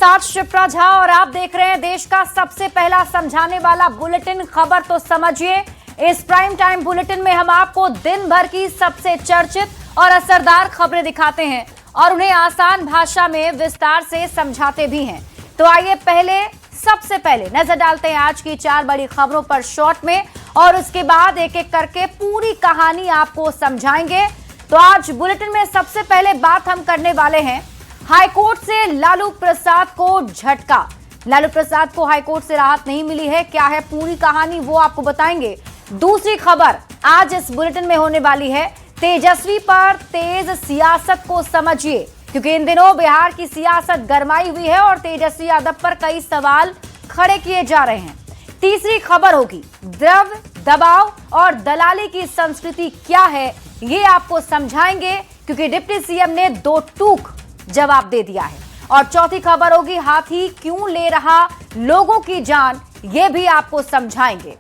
साथ शिप्रा झा और आप देख रहे हैं देश का सबसे पहला समझाने वाला बुलेटिन खबर तो समझिए। इस प्राइम टाइम बुलेटिन में हम आपको दिन भर की सबसे चर्चित और असरदार खबरें दिखाते हैं और उन्हें आसान भाषा में विस्तार से समझाते भी हैं। तो आइए सबसे पहले नजर डालते हैं आज की 4 बड़ी खबरों पर शॉर्ट में और उसके बाद एक एक करके पूरी कहानी आपको समझाएंगे। तो आज बुलेटिन में सबसे पहले बात हम करने वाले हैं हाईकोर्ट से लालू प्रसाद को झटका। लालू प्रसाद को हाईकोर्ट से राहत नहीं मिली है, क्या है पूरी कहानी वो आपको बताएंगे। दूसरी खबर आज इस बुलेटिन में होने वाली है तेजस्वी पर तेज सियासत को समझिए, क्योंकि इन दिनों बिहार की सियासत गरमाई हुई है और तेजस्वी यादव पर कई सवाल खड़े किए जा रहे हैं। तीसरी खबर होगी द्रव दबाव और दलाली की संस्कृति क्या है, ये आपको समझाएंगे क्योंकि डिप्टी सीएम ने 2 टूक जवाब दे दिया है। और चौथी खबर होगी हाथी क्यों ले रहा लोगों की जान, ये भी आपको समझाएंगे।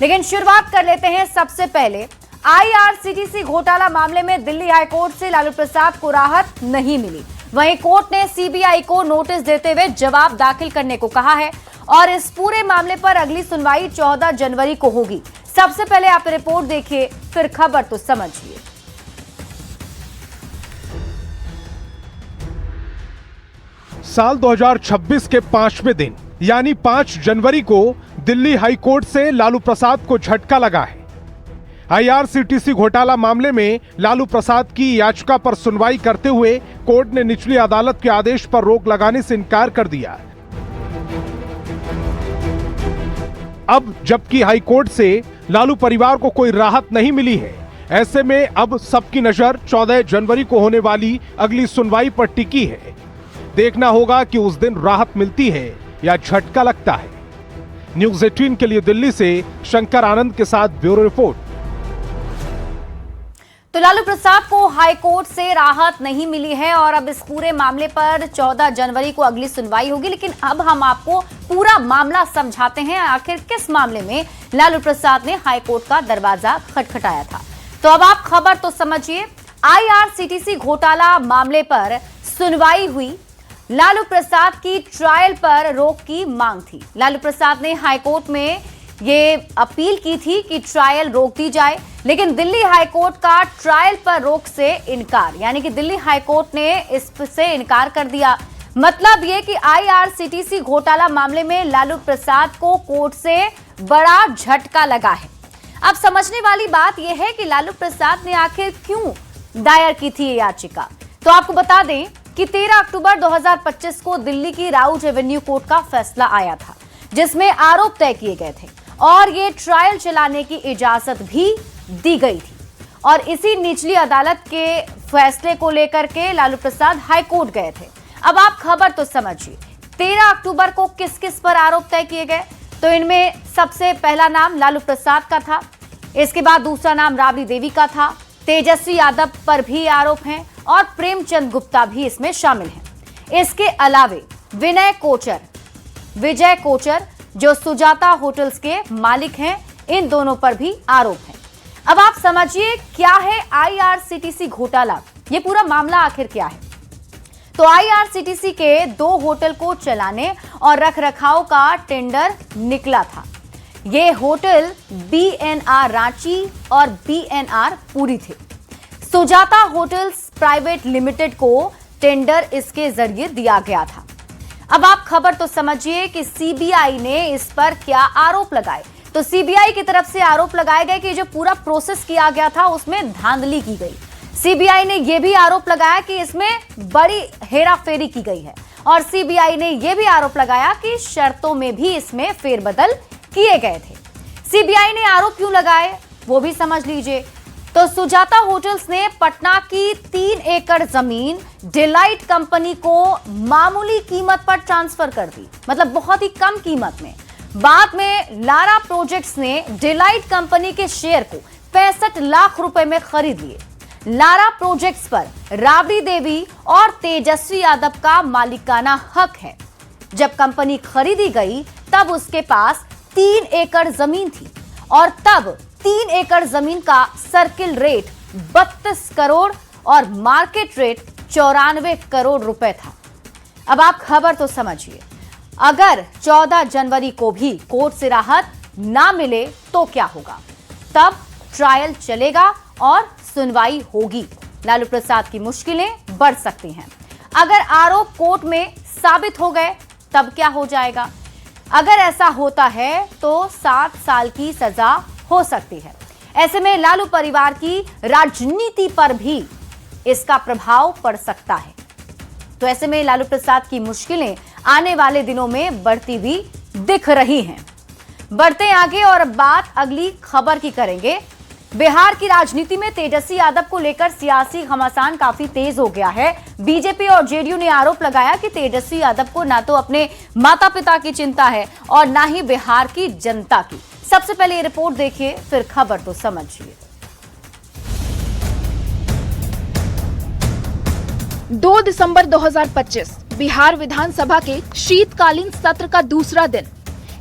लेकिन शुरुआत कर लेते हैं सबसे पहले आईआरसीटीसी घोटाला मामले में दिल्ली हाईकोर्ट से लालू प्रसाद को राहत नहीं मिली। वहीं कोर्ट ने सीबीआई को नोटिस देते हुए जवाब दाखिल करने को कहा है और इस पूरे मामले पर अगली सुनवाई 14 जनवरी को होगी। सबसे पहले आप रिपोर्ट देखिए, फिर खबर तो समझिए। साल 2026 के 5वें दिन यानी 5 जनवरी को दिल्ली हाईकोर्ट से लालू प्रसाद को झटका लगा है। आईआरसीटीसी घोटाला मामले में लालू प्रसाद की याचिका पर सुनवाई करते हुए कोर्ट ने निचली अदालत के आदेश पर रोक लगाने से इनकार कर दिया। अब जबकि हाईकोर्ट से लालू परिवार को कोई राहत नहीं मिली है, ऐसे में अब सबकी नजर 14 जनवरी को होने वाली अगली सुनवाई पर टिकी है। देखना होगा कि उस दिन राहत मिलती है या झटका लगता है। न्यूज़ 18 के लिए दिल्ली से शंकर आनंद के साथ ब्यूरो रिपोर्ट। तो लालू प्रसाद को हाईकोर्ट से राहत नहीं मिली है और अब इस पूरे मामले पर 14 जनवरी को अगली सुनवाई होगी। लेकिन अब हम आपको पूरा मामला समझाते हैं, आखिर किस मामले में लालू प्रसाद ने हाईकोर्ट का दरवाजा खटखटाया था। तो अब आप खबर तो समझिए। आईआरसीटीसी घोटाला मामले पर सुनवाई हुई। लालू प्रसाद की ट्रायल पर रोक की मांग थी। लालू प्रसाद ने हाईकोर्ट में ये अपील की थी कि ट्रायल रोक दी जाए, लेकिन दिल्ली हाईकोर्ट का ट्रायल पर रोक से इनकार, यानी कि दिल्ली हाईकोर्ट ने इससे इनकार कर दिया। मतलब ये कि आईआरसीटीसी घोटाला मामले में लालू प्रसाद को कोर्ट से बड़ा झटका लगा है। अब समझने वाली बात यह है कि लालू प्रसाद ने आखिर क्यों दायर की थी ये याचिका। तो आपको बता दें कि 13 अक्टूबर 2025 को दिल्ली की राउज एवेन्यू कोर्ट का फैसला आया था, जिसमें आरोप तय किए गए थे और ये ट्रायल चलाने की इजाजत भी दी गई थी। और इसी निचली अदालत के फैसले को लेकर के लालू प्रसाद हाईकोर्ट गए थे। अब आप खबर तो समझिए। 13 अक्टूबर को किस किस पर आरोप तय किए गए, तो इनमें सबसे पहला नाम लालू प्रसाद का था, इसके बाद दूसरा नाम राबड़ी देवी का था, तेजस्वी यादव पर भी आरोप हैं और प्रेमचंद गुप्ता भी इसमें शामिल हैं। इसके अलावे विजय कोचर जो सुजाता होटल्स के मालिक हैं, इन दोनों पर भी आरोप हैं। अब आप समझिए क्या है आईआरसीटीसी घोटाला, ये पूरा मामला आखिर क्या है। तो आईआरसीटीसी के 2 होटल को चलाने और रखरखाव का टेंडर निकला था। ये होटल बीएनआर रांची और बीएनआर पुरी थे। सुजाता होटल्स प्राइवेट लिमिटेड को टेंडर इसके जरिए दिया गया था। अब आप खबर तो समझिए कि सीबीआई ने इस पर क्या आरोप लगाए। तो सीबीआई की तरफ से आरोप लगाए गए कि जो पूरा प्रोसेस किया गया था उसमें धांधली की गई। सीबीआई ने यह भी आरोप लगाया कि इसमें बड़ी हेराफेरी की गई है और सीबीआई ने यह भी आरोप लगाया कि शर्तों में भी इसमें फेरबदल किए गए थे। सीबीआई ने आरोप क्यों लगाए वो भी समझ लीजिए। तो सुजाता होटल्स ने पटना की 3 एकड़ जमीन डिलाइट कंपनी को मामूली कीमत पर ट्रांसफर कर दी, मतलब बहुत ही कम कीमत में। बाद में लारा प्रोजेक्ट्स ने डिलाइट कंपनी के शेयर को 65 लाख रुपए में खरीद लिए। लारा प्रोजेक्ट्स पर राबड़ी देवी और तेजस्वी यादव का मालिकाना हक है। जब कंपनी खरीदी गई तब उसके पास 3 एकड़ जमीन थी और तब 3 एकड़ जमीन का सर्किल रेट 32 करोड़ और मार्केट रेट 94 करोड़ रुपए था। अब आप खबर तो समझिए, अगर 14 जनवरी को भी कोर्ट से राहत ना मिले तो क्या होगा? तब ट्रायल चलेगा और सुनवाई होगी। लालू प्रसाद की मुश्किलें बढ़ सकती हैं। अगर आरोप कोर्ट में साबित हो गए तब क्या हो जाएगा? अगर ऐसा होता है तो 7 साल की सजा हो सकती है। ऐसे में लालू परिवार की राजनीति पर भी इसका प्रभाव पड़ सकता है। तो ऐसे में लालू प्रसाद की मुश्किलें आने वाले दिनों में बढ़ती हुई दिख रही हैं। बढ़ते आगे और बात अगली खबर की करेंगे। बिहार की राजनीति में तेजस्वी यादव को लेकर सियासी घमासान काफी तेज हो गया है। बीजेपी और जेडीयू ने आरोप लगाया कि तेजस्वी यादव को ना तो अपने माता पिता की चिंता है और ना ही बिहार की जनता की। सबसे पहले ये रिपोर्ट देखिए, फिर खबर तो समझिए। 2 दिसंबर 2025 बिहार विधानसभा के शीतकालीन सत्र का दूसरा दिन।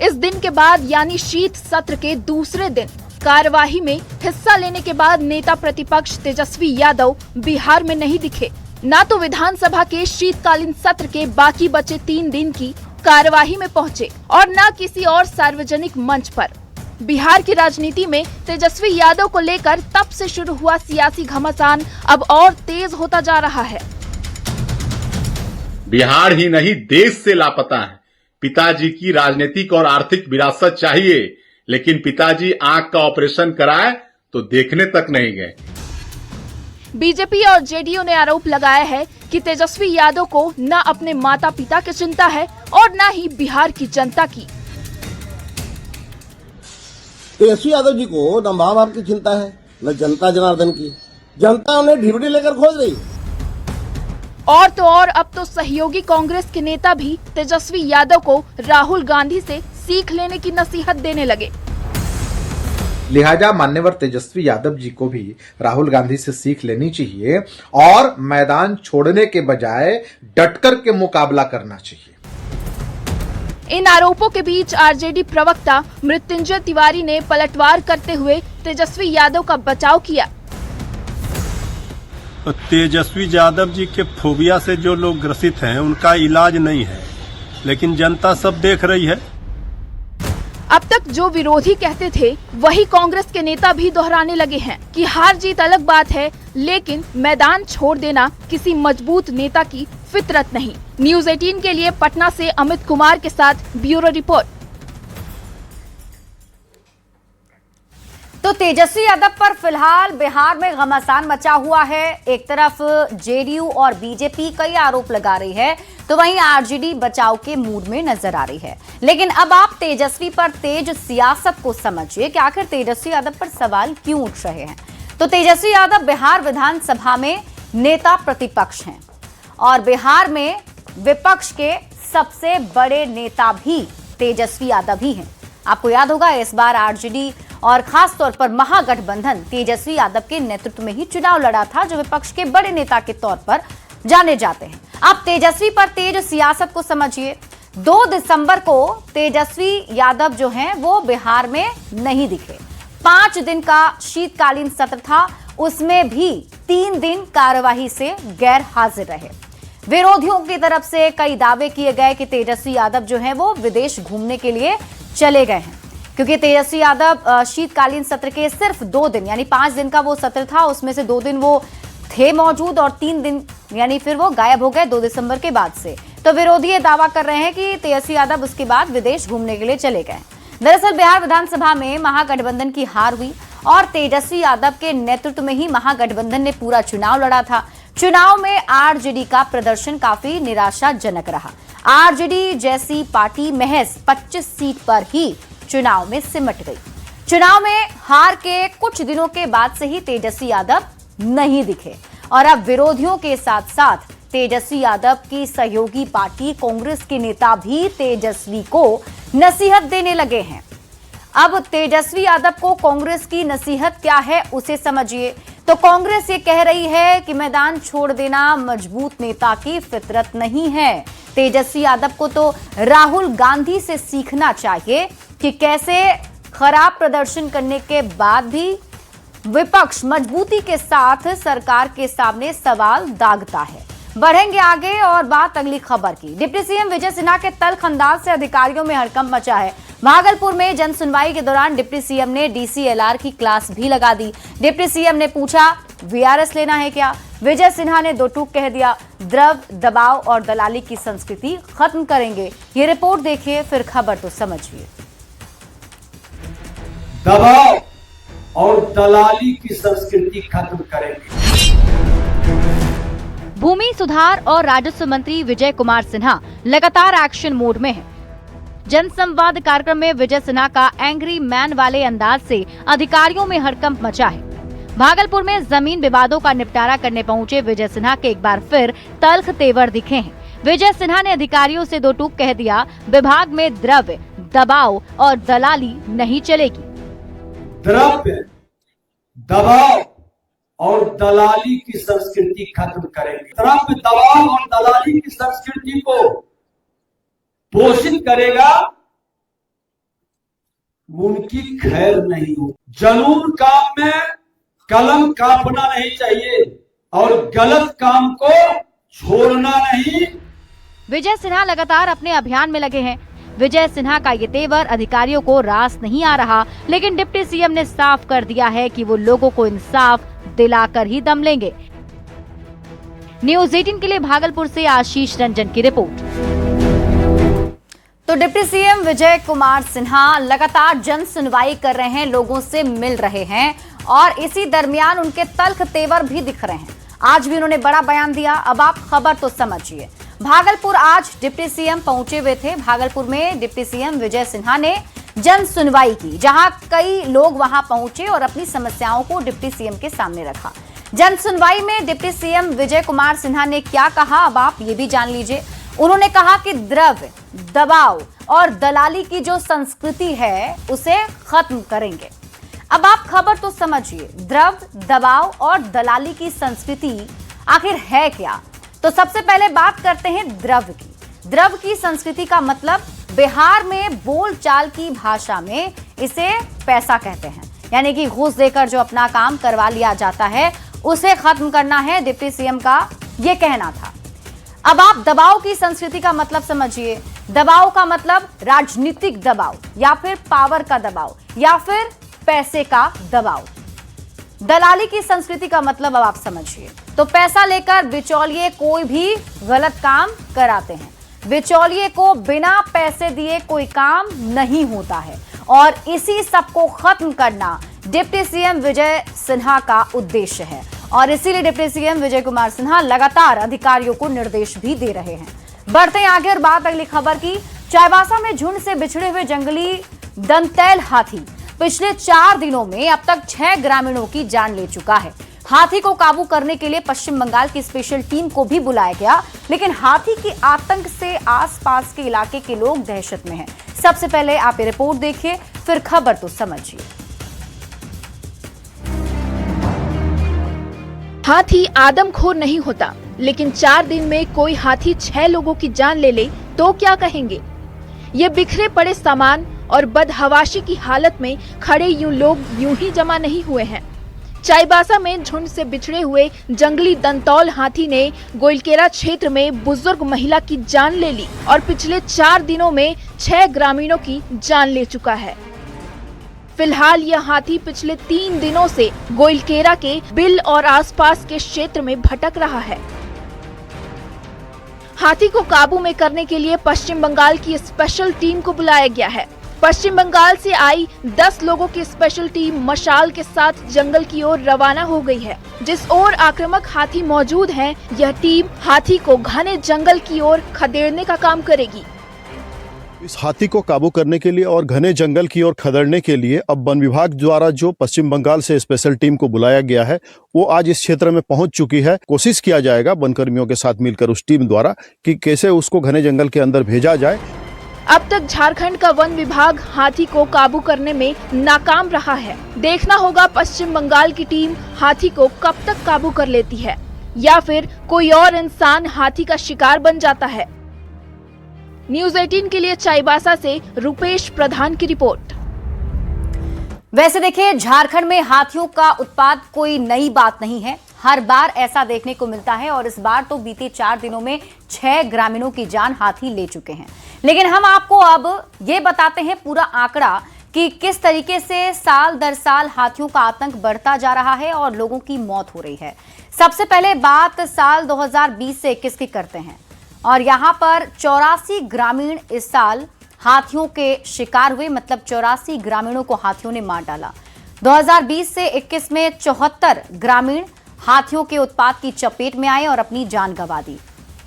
इस दिन के बाद यानी शीत सत्र के दूसरे दिन कार्यवाही में हिस्सा लेने के बाद नेता प्रतिपक्ष तेजस्वी यादव बिहार में नहीं दिखे। न तो विधानसभा के शीतकालीन सत्र के बाकी बचे 3 दिन की कार्यवाही में पहुंचे और न किसी और सार्वजनिक मंच पर। बिहार की राजनीति में तेजस्वी यादव को लेकर तब से शुरू हुआ सियासी घमासान अब और तेज होता जा रहा है। बिहार ही नहीं देश से लापता है। पिताजी की राजनीतिक और आर्थिक विरासत चाहिए, लेकिन पिताजी आंख का ऑपरेशन कराए तो देखने तक नहीं गए। बीजेपी और जेडीयू ने आरोप लगाया है कि तेजस्वी यादव को न अपने माता पिता की चिंता है और न ही बिहार की जनता की। तेजस्वी यादव जी को न माँ बाप की चिंता है न जनता जनार्दन की। जनता उन्हें ढिबड़ी लेकर खोज रही। और तो और अब तो सहयोगी कांग्रेस के नेता भी तेजस्वी यादव को राहुल गांधी से सीख लेने की नसीहत देने लगे। लिहाजा मान्यवर तेजस्वी यादव जी को भी राहुल गांधी से सीख लेनी चाहिए और मैदान छोड़ने के बजाय डटकर के मुकाबला करना चाहिए। इन आरोपों के बीच आरजेडी प्रवक्ता मृत्युंजय तिवारी ने पलटवार करते हुए तेजस्वी यादव का बचाव किया। तेजस्वी यादव जी के फोबिया से जो लोग ग्रसित हैं उनका इलाज नहीं है, लेकिन जनता सब देख रही है। अब तक जो विरोधी कहते थे वही कांग्रेस के नेता भी दोहराने लगे हैं कि हार जीत अलग बात है, लेकिन मैदान छोड़ देना किसी मजबूत नेता की फितरत नहीं। न्यूज़ 18 के लिए पटना से अमित कुमार के साथ ब्यूरो रिपोर्ट। तो तेजस्वी यादव पर फिलहाल बिहार में घमासान मचा हुआ है। एक तरफ जेडीयू और बीजेपी कई आरोप लगा रही है, तो वहीं आरजेडी बचाव के मूड में नजर आ रही है। लेकिन अब आप तेजस्वी पर तेज सियासत को समझिए कि आखिर तेजस्वी यादव पर सवाल क्यों उठ रहे हैं। तो तेजस्वी यादव बिहार विधानसभा में नेता प्रतिपक्ष हैं और बिहार में विपक्ष के सबसे बड़े नेता भी तेजस्वी यादव ही हैं। आपको याद होगा इस बार आरजेडी और खास तौर पर महागठबंधन तेजस्वी यादव के नेतृत्व में ही चुनाव लड़ा था, जो विपक्ष के बड़े नेता के तौर पर जाने जाते हैं। अब तेजस्वी पर तेज सियासत को समझिए। 2 दिसंबर को तेजस्वी यादव जो हैं वो बिहार में नहीं दिखे। 5 दिन का शीतकालीन सत्र था, उसमें भी 3 दिन कार्यवाही से गैर हाजिर रहे। विरोधियों की तरफ से कई दावे किए गए कि तेजस्वी यादव जो हैं वो विदेश घूमने के लिए चले गए हैं, क्योंकि तेजस्वी यादव शीतकालीन सत्र के सिर्फ 2 दिन यानी 5 दिन का वो सत्र था, उसमें से 2 दिन वो थे मौजूद और 3 दिन यानी फिर वो गायब हो गए 2 दिसंबर के बाद से। तो विरोधी ये दावा कर रहे हैं कि तेजस्वी यादव उसके बाद विदेश घूमने के लिए चले गए। दरअसल बिहार विधानसभा में महागठबंधन की हार हुई और तेजस्वी यादव के नेतृत्व में ही महागठबंधन ने पूरा चुनाव लड़ा था। चुनाव में आरजेडी का प्रदर्शन काफी निराशाजनक रहा। आरजेडी जैसी पार्टी महज 25 सीट पर ही चुनाव में सिमट गई। चुनाव में हार के कुछ दिनों के बाद से ही तेजस्वी यादव नहीं दिखे और अब विरोधियों के साथ साथ तेजस्वी यादव की सहयोगी पार्टी कांग्रेस के नेता भी तेजस्वी को नसीहत देने लगे हैं। अब तेजस्वी यादव को कांग्रेस की नसीहत क्या है उसे समझिए। तो कांग्रेस ये कह रही है कि मैदान छोड़ देना मजबूत नेता की फितरत नहीं है। तेजस्वी यादव को तो राहुल गांधी से सीखना चाहिए कि कैसे खराब प्रदर्शन करने के बाद भी विपक्ष मजबूती के साथ सरकार के सामने सवाल दागता है। बढ़ेंगे आगे और बात अगली खबर की। डिप्टी सीएम विजय सिन्हा के तल्ख अंदाज से अधिकारियों में हड़कंप मचा है। भागलपुर में जन सुनवाई के दौरान डिप्टी सीएम ने डीसीएलआर की क्लास भी लगा दी। डिप्टी सीएम ने पूछा वीआरएस लेना है क्या? विजय सिन्हा ने दो टूक कह दिया, द्रव, दबाव और दलाली की संस्कृति खत्म करेंगे। ये रिपोर्ट देखिए, फिर खबर तो समझिए। दबाव और दलाली की संस्कृति खत्म करेंगे। भूमि सुधार और राजस्व मंत्री विजय कुमार सिन्हा लगातार एक्शन मोड में हैं। जनसंवाद कार्यक्रम में विजय सिन्हा का एंग्री मैन वाले अंदाज से अधिकारियों में हड़कंप मचा है। भागलपुर में जमीन विवादों का निपटारा करने पहुंचे विजय सिन्हा के एक बार फिर तल्ख तेवर दिखे हैं। विजय सिन्हा ने अधिकारियों से दो टूक कह दिया, विभाग में द्रव्य, दबाव और दलाली नहीं चलेगी। द्रव्य, दबाव और दलाली की संस्कृति खत्म करेंगे। द्रव्य, दबाव और दलाली की संस्कृति को पोषित करेगा, उनकी खैर नहीं हो। जनून काम में कलम कांपना नहीं चाहिए और गलत काम को छोड़ना नहीं। विजय सिन्हा लगातार अपने अभियान में लगे हैं। विजय सिन्हा का ये तेवर अधिकारियों को रास नहीं आ रहा, लेकिन डिप्टी सीएम ने साफ कर दिया है कि वो लोगों को इंसाफ दिलाकर ही दम लेंगे। न्यूज़ 18 के लिए भागलपुर से आशीष रंजन की रिपोर्ट। तो डिप्टी सीएम विजय कुमार सिन्हा लगातार जन सुनवाई कर रहे हैं, लोगों से मिल रहे हैं और इसी दरमियान उनके तल्ख तेवर भी दिख रहे हैं। आज भी उन्होंने बड़ा बयान दिया। अब आप खबर तो समझिए। भागलपुर आज डिप्टी सीएम पहुंचे हुए थे। भागलपुर में डिप्टी सीएम विजय सिन्हा ने जन सुनवाई की, जहां कई लोग वहां पहुंचे और अपनी समस्याओं को डिप्टी सीएम के सामने रखा। जन सुनवाई में डिप्टी सीएम विजय कुमार सिन्हा ने क्या कहा, अब आप ये भी जान लीजिए। उन्होंने कहा कि द्रव्य, दबाव और दलाली की जो संस्कृति है उसे खत्म करेंगे। अब आप खबर तो समझिए, द्रव्य, दबाव और दलाली की संस्कृति आखिर है क्या? तो सबसे पहले बात करते हैं द्रव्य की। द्रव्य की संस्कृति का मतलब बिहार में बोलचाल की भाषा में इसे पैसा कहते हैं, यानी कि घूस देकर जो अपना काम करवा लिया जाता है उसे खत्म करना है, डिप्टी सीएम का यह कहना था। अब आप दबाव की संस्कृति का मतलब समझिए। दबाव का मतलब राजनीतिक दबाव या फिर पावर का दबाव या फिर पैसे का दबाव। दलाली की संस्कृति का मतलब अब आप समझिए। तो पैसा लेकर बिचौलिए कोई भी गलत काम कराते हैं। बिचौलिए को बिना पैसे दिए कोई काम नहीं होता है और इसी सब को खत्म करना डिप्टी सीएम विजय सिन्हा का उद्देश्य है और इसीलिए डिप्टी सीएम विजय कुमार सिन्हा लगातार अधिकारियों को निर्देश भी दे रहे हैं। बढ़ते हैं आगे और बात अगली खबर की। चाईबासा में झुंड से बिछड़े हुए जंगली दंतैल हाथी पिछले 4 दिनों में अब तक 6 ग्रामीणों की जान ले चुका है। हाथी को काबू करने के लिए पश्चिम बंगाल की स्पेशल टीम को भी बुलाया गया, लेकिन हाथी के आतंक से आसपास के इलाके के लोग दहशत में हैं। सबसे पहले आप ये रिपोर्ट देखिए, फिर खबर तो समझिए। हाथी आदमखोर नहीं होता, लेकिन 4 दिन में कोई हाथी 6 लोगों की जान ले ले तो क्या कहेंगे? ये बिखरे पड़े सामान और बदहवाशी की हालत में खड़े लोग यूं ही जमा नहीं हुए हैं। चाईबासा में झुंड से बिछड़े हुए जंगली दंतौल हाथी ने गोइलकेरा क्षेत्र में बुजुर्ग महिला की जान ले ली और पिछले 4 दिनों में 6 ग्रामीणों की जान ले चुका है। फिलहाल यह हाथी पिछले 3 दिनों से गोइलकेरा के बिल और आसपास के क्षेत्र में भटक रहा है। हाथी को काबू में करने के लिए पश्चिम बंगाल की स्पेशल टीम को बुलाया गया है। पश्चिम बंगाल से आई 10 लोगों की स्पेशल टीम मशाल के साथ जंगल की ओर रवाना हो गई है। जिस ओर आक्रामक हाथी मौजूद हैं, यह टीम हाथी को घने जंगल की ओर खदेड़ने का काम करेगी। इस हाथी को काबू करने के लिए और घने जंगल की ओर खदेड़ने के लिए अब वन विभाग द्वारा जो पश्चिम बंगाल से स्पेशल टीम को बुलाया गया है, वो आज इस क्षेत्र में पहुंच चुकी है। कोशिश किया जाएगा वन कर्मियों के साथ मिलकर उस टीम द्वारा कि कैसे उसको घने जंगल के अंदर भेजा जाए। अब तक झारखंड का वन विभाग हाथी को काबू करने में नाकाम रहा है। देखना होगा पश्चिम बंगाल की टीम हाथी को कब तक काबू कर लेती है या फिर कोई और इंसान हाथी का शिकार बन जाता है। न्यूज़ 18 के लिए चाईबासा से रुपेश प्रधान की रिपोर्ट। वैसे देखिए, झारखंड में हाथियों का उत्पात कोई नई बात नहीं है। हर बार ऐसा देखने को मिलता है और इस बार तो बीते 4 दिनों में 6 ग्रामीणों की जान हाथी ले चुके हैं। लेकिन हम आपको अब ये बताते हैं पूरा आंकड़ा कि किस तरीके से साल दर साल हाथियों का आतंक बढ़ता जा रहा है और लोगों की मौत हो रही है। सबसे पहले बात साल 2020 से 21 की करते हैं और यहाँ पर 84 ग्रामीण इस साल हाथियों के शिकार हुए, मतलब 84 ग्रामीणों को हाथियों ने मार डाला। 2020 से 21 में 74 ग्रामीण हाथियों के उत्पात की चपेट में आए और अपनी जान गंवा दी।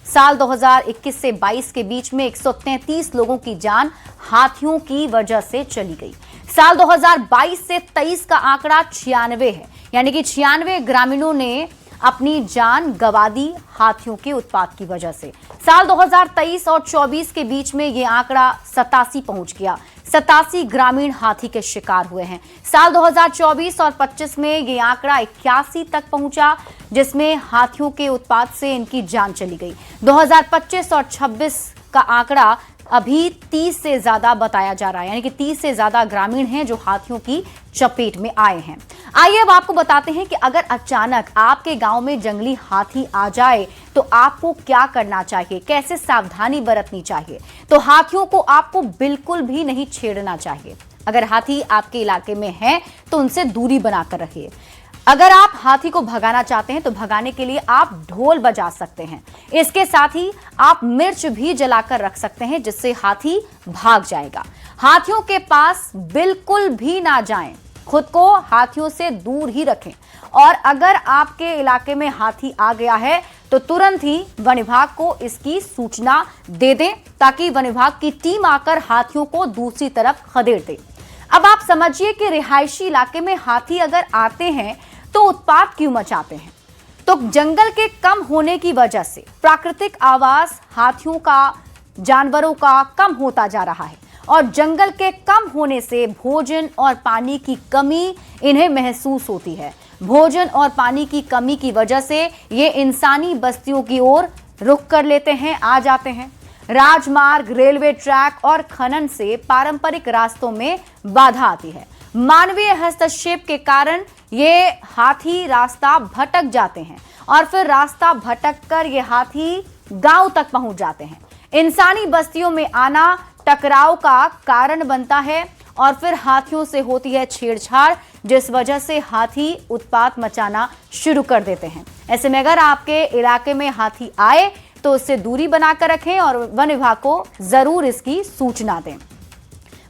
साल 2021 से 22 के बीच में 133 लोगों की जान हाथियों की वजह से चली गई। साल 2022 से 23 का आंकड़ा 96 है, यानी कि 96 ग्रामीणों ने अपनी जान गंवा दी हाथियों के उत्पात की वजह से। साल 2023 और 24 के बीच में यह आंकड़ा 87 पहुंच गया। 87 ग्रामीण हाथी के शिकार हुए हैं। साल 2024 और 25 में यह आंकड़ा 81 तक पहुंचा, जिसमें हाथियों के उत्पात से इनकी जान चली गई। 2025 और 26 का आंकड़ा अभी 30 से ज्यादा बताया जा रहा है, यानी कि 30 से ज्यादा ग्रामीण हैं जो हाथियों की चपेट में आए हैं। आइए अब आपको बताते हैं कि अगर अचानक आपके गांव में जंगली हाथी आ जाए तो आपको क्या करना चाहिए, कैसे सावधानी बरतनी चाहिए। तो हाथियों को आपको बिल्कुल भी नहीं छेड़ना चाहिए। अगर हाथी आपके इलाके में है तो उनसे दूरी बनाकर रखिए। अगर आप हाथी को भगाना चाहते हैं तो भगाने के लिए आप ढोल बजा सकते हैं। इसके साथ ही आप मिर्च भी जलाकर रख सकते हैं, जिससे हाथी भाग जाएगा। हाथियों के पास बिल्कुल भी ना जाएं, खुद को हाथियों से दूर ही रखें। और अगर आपके इलाके में हाथी आ गया है तो तुरंत ही वन विभाग को इसकी सूचना दे दें, ताकि वन विभाग की टीम आकर हाथियों को दूसरी तरफ खदेड़ दे। अब आप समझिए कि रिहायशी इलाके में हाथी अगर आते हैं तो उत्पात क्यों मचाते हैं। तो जंगल के कम होने की वजह से प्राकृतिक आवास हाथियों का, जानवरों का कम होता जा रहा है और जंगल के कम होने से भोजन और पानी की कमी इन्हें महसूस होती है। भोजन और पानी की कमी की वजह से ये इंसानी बस्तियों की ओर रुख कर लेते हैं, आ जाते हैं। राजमार्ग, रेलवे ट्रैक और खनन से पारंपरिक रास्तों में बाधा आती है। मानवीय हस्तक्षेप के कारण ये हाथी रास्ता भटक जाते हैं और फिर रास्ता भटक कर ये हाथी गांव तक पहुंच जाते हैं। इंसानी बस्तियों में आना टकराव का कारण बनता है और फिर हाथियों से होती है छेड़छाड़, जिस वजह से हाथी उत्पात मचाना शुरू कर देते हैं। ऐसे में अगर आपके इलाके में हाथी आए तो उससे दूरी बनाकर रखें और वन विभाग को जरूर इसकी सूचना दें।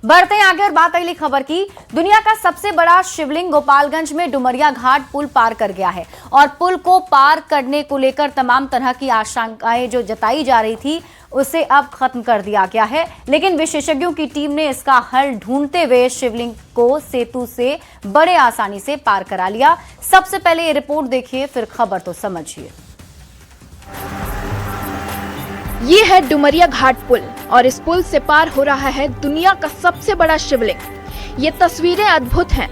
बढ़ते हैं आगे और बात अगली खबर की। दुनिया का सबसे बड़ा शिवलिंग गोपालगंज में डुमरिया घाट पुल पार कर गया है और पुल को पार करने को लेकर तमाम तरह की आशंकाएं जो जताई जा रही थी उसे अब खत्म कर दिया गया है। लेकिन विशेषज्ञों की टीम ने इसका हल ढूंढते हुए शिवलिंग को सेतु से बड़े आसानी से पार करा लिया। सबसे पहले ये रिपोर्ट देखिए, फिर खबर तो समझिए। ये है डुमरिया घाट पुल और इस पुल से पार हो रहा है दुनिया का सबसे बड़ा शिवलिंग। ये तस्वीरें अद्भुत हैं।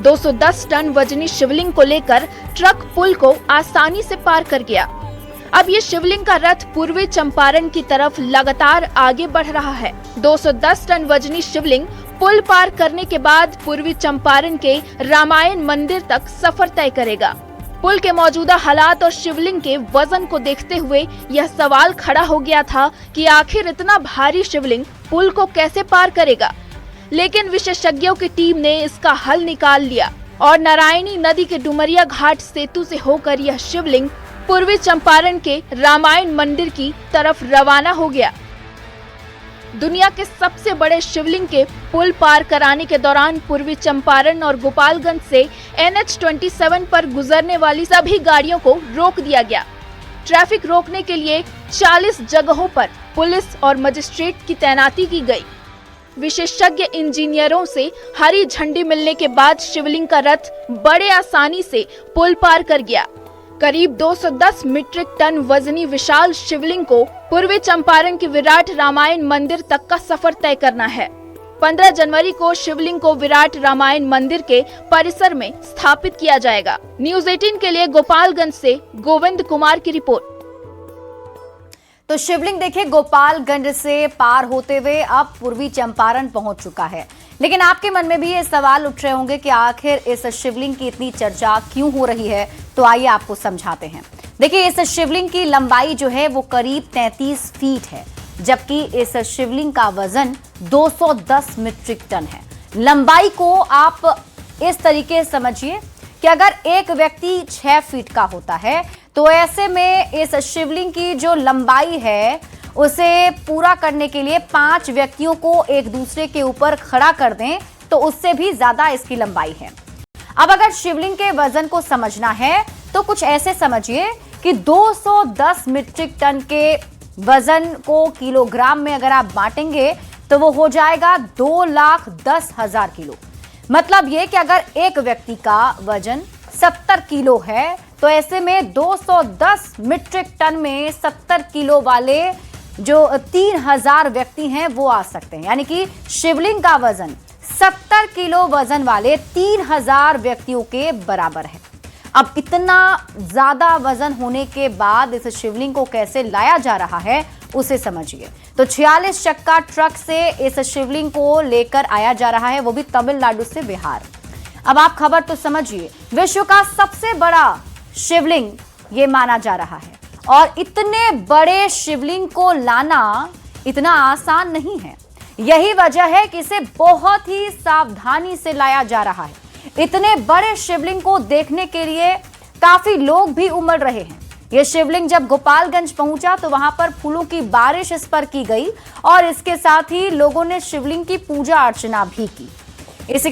210 टन वजनी शिवलिंग को लेकर ट्रक पुल को आसानी से पार कर गया। अब ये शिवलिंग का रथ पूर्वी चंपारण की तरफ लगातार आगे बढ़ रहा है। 210 टन वजनी शिवलिंग पुल पार करने के बाद पूर्वी चंपारण के रामायण मंदिर तक सफर तय करेगा। पुल के मौजूदा हालात और शिवलिंग के वजन को देखते हुए यह सवाल खड़ा हो गया था कि आखिर इतना भारी शिवलिंग पुल को कैसे पार करेगा। लेकिन विशेषज्ञों की टीम ने इसका हल निकाल लिया और नारायणी नदी के डुमरिया घाट सेतु से होकर यह शिवलिंग पूर्वी चंपारण के रामायण मंदिर की तरफ रवाना हो गया। दुनिया के सबसे बड़े शिवलिंग के पुल पार कराने के दौरान पूर्वी चंपारण और गोपालगंज से NH-27 पर गुजरने वाली सभी गाड़ियों को रोक दिया गया। ट्रैफिक रोकने के लिए 40 जगहों पर पुलिस और मजिस्ट्रेट की तैनाती की गई। विशेषज्ञ इंजीनियरों से हरी झंडी मिलने के बाद शिवलिंग का रथ बड़े आसानी से पुल पार कर गया। करीब 210 मीट्रिक टन वजनी विशाल शिवलिंग को पूर्वी चंपारण के विराट रामायण मंदिर तक का सफर तय करना है। 15 जनवरी को शिवलिंग को विराट रामायण मंदिर के परिसर में स्थापित किया जाएगा। न्यूज़ 18 के लिए गोपालगंज से गोविंद कुमार की रिपोर्ट। तो शिवलिंग देखिए गोपालगंज से पार होते हुए अब पूर्वी चंपारण पहुंच चुका है। लेकिन आपके मन में भी ये सवाल उठ रहे होंगे कि आखिर इस शिवलिंग की इतनी चर्चा क्यों हो रही है। तो आइए आपको समझाते हैं। देखिए इस शिवलिंग की लंबाई जो है वो करीब 33 फीट है, जबकि इस शिवलिंग का वजन 210 मीट्रिक टन है। लंबाई को आप इस तरीके से समझिए कि अगर एक व्यक्ति 6 फीट का होता है तो ऐसे में इस शिवलिंग की जो लंबाई है उसे पूरा करने के लिए 5 व्यक्तियों को एक दूसरे के ऊपर खड़ा कर दें तो उससे भी ज्यादा इसकी लंबाई है। अब अगर शिवलिंग के वजन को समझना है तो कुछ ऐसे समझिए कि 210 मीट्रिक टन के वजन को किलोग्राम में अगर आप बांटेंगे तो वो हो जाएगा 2,10,000 किलो। मतलब ये कि अगर एक व्यक्ति का वजन 70 किलो है तो ऐसे में 210 मीट्रिक टन में 70 किलो वाले जो 3,000 व्यक्ति हैं वो आ सकते हैं। यानी कि शिवलिंग का वजन 70 किलो वजन वाले 3,000 व्यक्तियों के बराबर है। अब इतना ज्यादा वजन होने के बाद इस शिवलिंग को कैसे लाया जा रहा है उसे समझिए। तो 46 चक्का ट्रक से इस शिवलिंग को लेकर आया जा रहा है, वो भी तमिलनाडु से बिहार। अब आप खबर तो समझिए, विश्व का सबसे बड़ा शिवलिंग ये माना जा रहा है और इतने बड़े शिवलिंग को लाना इतना आसान नहीं है। यही वजह है कि इसे बहुत ही सावधानी से लाया जा रहा है। इतने बड़े शिवलिंग को देखने के लिए काफी लोग भी उमड़ रहे हैं। यह शिवलिंग जब गोपालगंज पहुंचा तो वहां पर फूलों की बारिश इस पर की गई और इसके साथ ही लोगों ने शिवलिंग की पूजा अर्चना भी की। इसी